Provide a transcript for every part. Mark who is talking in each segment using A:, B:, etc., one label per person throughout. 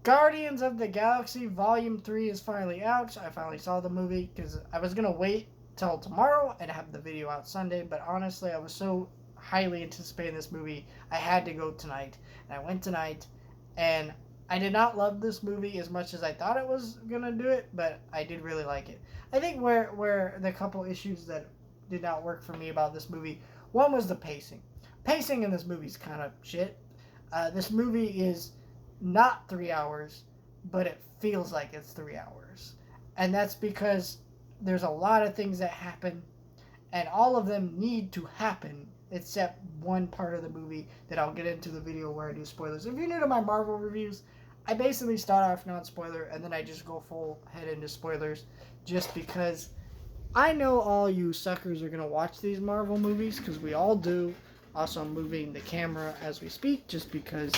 A: Guardians of the Galaxy Volume 3 is finally out. I finally saw the movie because I was going to wait till tomorrow and have the video out Sunday, but honestly, I was so highly anticipating this movie, I had to go tonight. And I went tonight, and I did not love this movie as much as I thought it was going to do it, but I did really like it. I think where the couple issues that did not work for me about this movie, one was the pacing. Pacing in this movie is kind of shit. This movie is not 3 hours, but it feels like it's 3 hours. And that's because there's a lot of things that happen, and all of them need to happen, except one part of the movie that I'll get into the video where I do spoilers. If you're new to my Marvel reviews, I basically start off non-spoiler, and then I just go full head into spoilers, just because I know all you suckers are going to watch these Marvel movies, because we all do. Also, I'm moving the camera as we speak, just because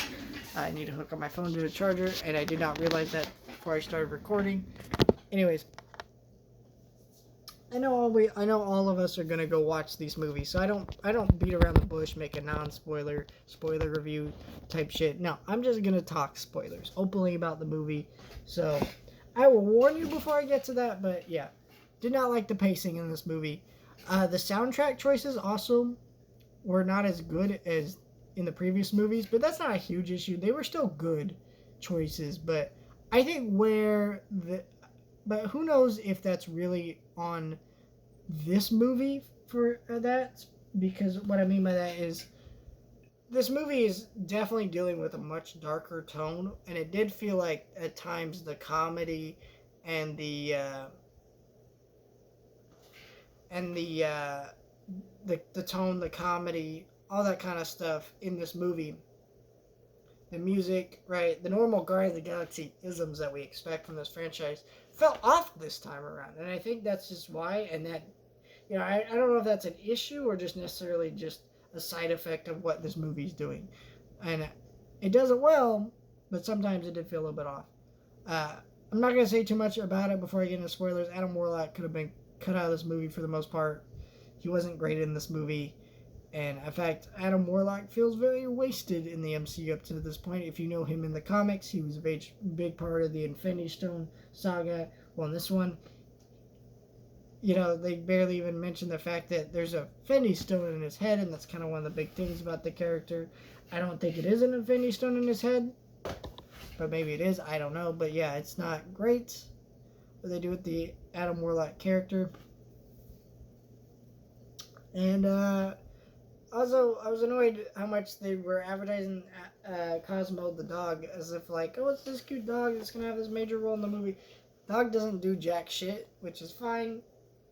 A: I need to hook up my phone to the charger, and I did not realize that before I started recording. Anyways, I know all of us are gonna go watch these movies, so I don't beat around the bush, make a non-spoiler spoiler review type shit. No, I'm just gonna talk spoilers openly about the movie. So I will warn you before I get to that, but yeah, did not like the pacing in this movie. The soundtrack choices also were not as good as in the previous movies, but that's not a huge issue. They were still good choices, but I think but who knows if that's really on this movie for that, because what I mean by that is this movie is definitely dealing with a much darker tone, and it did feel like at times the comedy and the tone, the comedy, all that kind of stuff in this movie, the music, right, the normal Guardians of the Galaxy isms that we expect from this franchise fell off this time around, and I think that's just why. And that, I don't know if that's an issue or just necessarily just a side effect of what this movie's doing, and it does it well, but sometimes it did feel a little bit off. I'm not going to say too much about it before I get into spoilers. Adam Warlock could have been cut out of this movie for the most part. He wasn't great in this movie. And in fact, Adam Warlock feels very wasted in the MCU up to this point. If you know him in the comics, he was a big part of the Infinity Stone saga. Well, in this one, they barely even mention the fact that there's a Infinity Stone in his head, and that's kind of one of the big things about the character. I don't think it is an Infinity Stone in his head, but maybe it is. I don't know. But yeah, it's not great what they do with the Adam Warlock character. And also, I was annoyed how much they were advertising Cosmo the dog as if like, oh, it's this cute dog that's going to have this major role in the movie. Dog doesn't do jack shit, which is fine,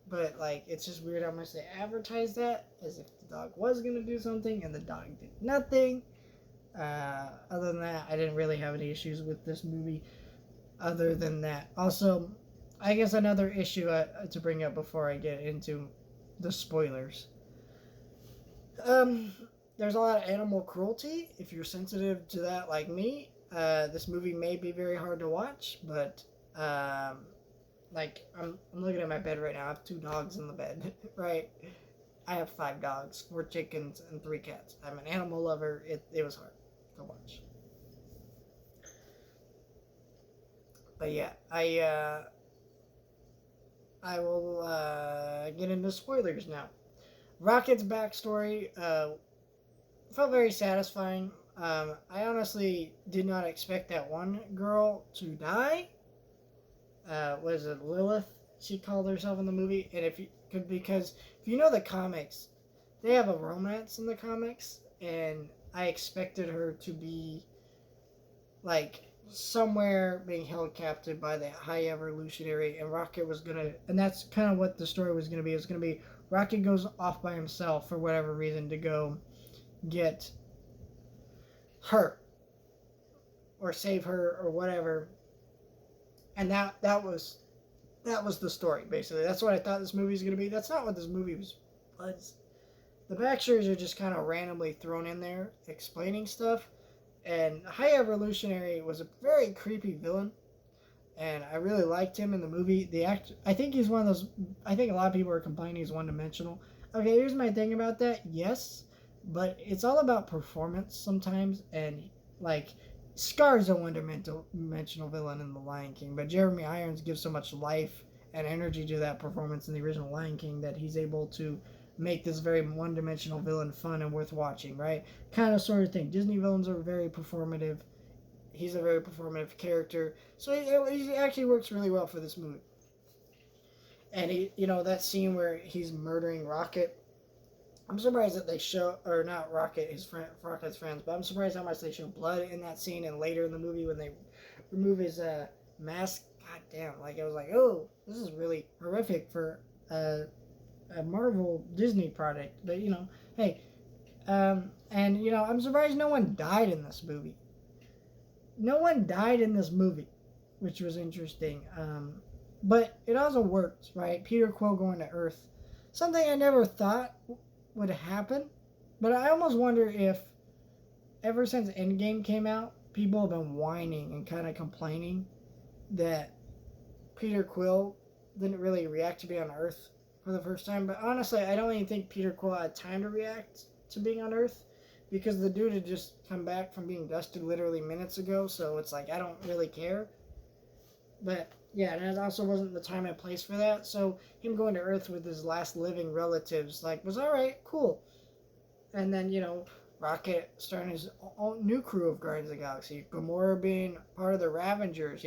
A: but like, it's just weird how much they advertise that as if the dog was going to do something and the dog did nothing. Other than that, I didn't really have any issues with this movie other than that. Also, I guess another issue to bring up before I get into the spoilers. There's a lot of animal cruelty. If you're sensitive to that like me, this movie may be very hard to watch, but like I'm looking at my bed right now. I have 2 dogs in the bed, right? I have 5 dogs, 4 chickens, and 3 cats. I'm an animal lover. It was hard to watch. But yeah, I will get into spoilers now. Rocket's backstory felt very satisfying. I honestly did not expect that one girl to die. Was it Lilith? She called herself in the movie, and because if you know the comics, they have a romance in the comics, and I expected her to be like somewhere being held captive by the High Evolutionary, and Rocket was gonna, and that's kind of what the story was gonna be. It was gonna be Rocket goes off by himself for whatever reason to go get her or save her or whatever, and that was the story basically. That's what I thought this movie was gonna be. That's not what this movie was. The backstories are just kind of randomly thrown in there, explaining stuff. And High Evolutionary was a very creepy villain, and I really liked him in the movie. I think he's one of those. I think a lot of people are complaining he's one-dimensional. Okay, here's my thing about that. Yes, but it's all about performance sometimes, and like Scar's a one-dimensional villain in The Lion King, but Jeremy Irons gives so much life and energy to that performance in the original Lion King that he's able to make this very one-dimensional villain fun and worth watching, right? Kind of sort of thing. Disney villains are very performative. He's a very performative character, so he actually works really well for this movie. And that scene where he's murdering Rocket, I'm surprised that they show, or not Rocket, Rocket's friends, but I'm surprised how much they show blood in that scene and later in the movie when they remove his mask. God damn, like I was like, oh, this is really horrific for a Marvel Disney product. But hey, and I'm surprised no one died in this movie. No one died in this movie, which was interesting. But it also worked, right? Peter Quill going to Earth, something I never thought would happen, but I almost wonder if ever since Endgame came out, people have been whining and kind of complaining that Peter Quill didn't really react to being on Earth for the first time. But honestly, I don't even think Peter Quill had time to react to being on Earth because the dude had just come back from being dusted literally minutes ago, so it's like I don't really care. But yeah, and it also wasn't the time and place for that. So him going to Earth with his last living relatives, was all right, cool. And then Rocket starting his own new crew of Guardians of the Galaxy. Gamora being part of the Ravengers.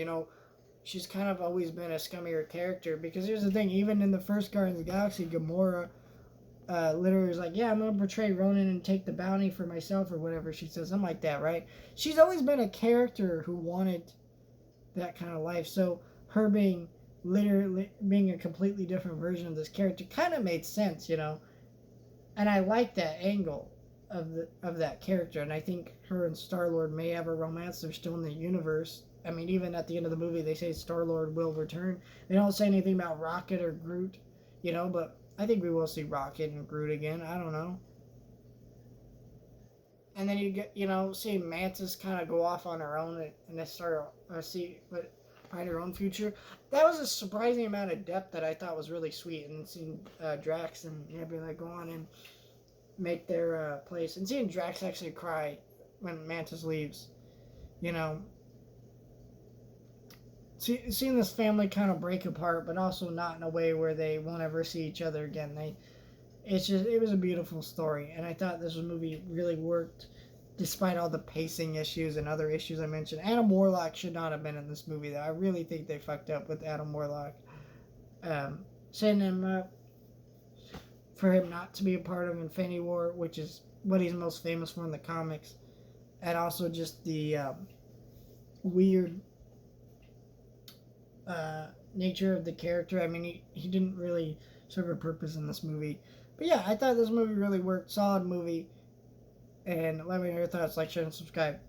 A: She's kind of always been a scummier character because here's the thing: even in the first Guardians of the Galaxy, Gamora literally was like, "Yeah, I'm gonna betray Ronan and take the bounty for myself," or whatever she says, something like that, right? She's always been a character who wanted that kind of life. So her being literally being a completely different version of this character kind of made sense, and I like that angle of that character. And I think her and Star-Lord may have a romance. They're still in the universe. I mean, even at the end of the movie, they say Star-Lord will return. They don't say anything about Rocket or Groot, but I think we will see Rocket and Groot again. I don't know. And then you get, see Mantis kind of go off on her own and then start find her own future. That was a surprising amount of depth that I thought was really sweet. And seeing Drax and Nebula go on and make their place, and seeing Drax actually cry when Mantis leaves, seeing this family kind of break apart, but also not in a way where they won't ever see each other again. It was a beautiful story, and I thought this movie really worked despite all the pacing issues and other issues I mentioned. Adam Warlock should not have been in this movie, though. I really think they fucked up with Adam Warlock. Setting him up for him not to be a part of Infinity War, which is what he's most famous for in the comics, and also just the weird nature of the character. I mean, he didn't really serve a purpose in this movie. But yeah, I thought this movie really worked. Solid movie. And let me know your thoughts. Like, share, and subscribe.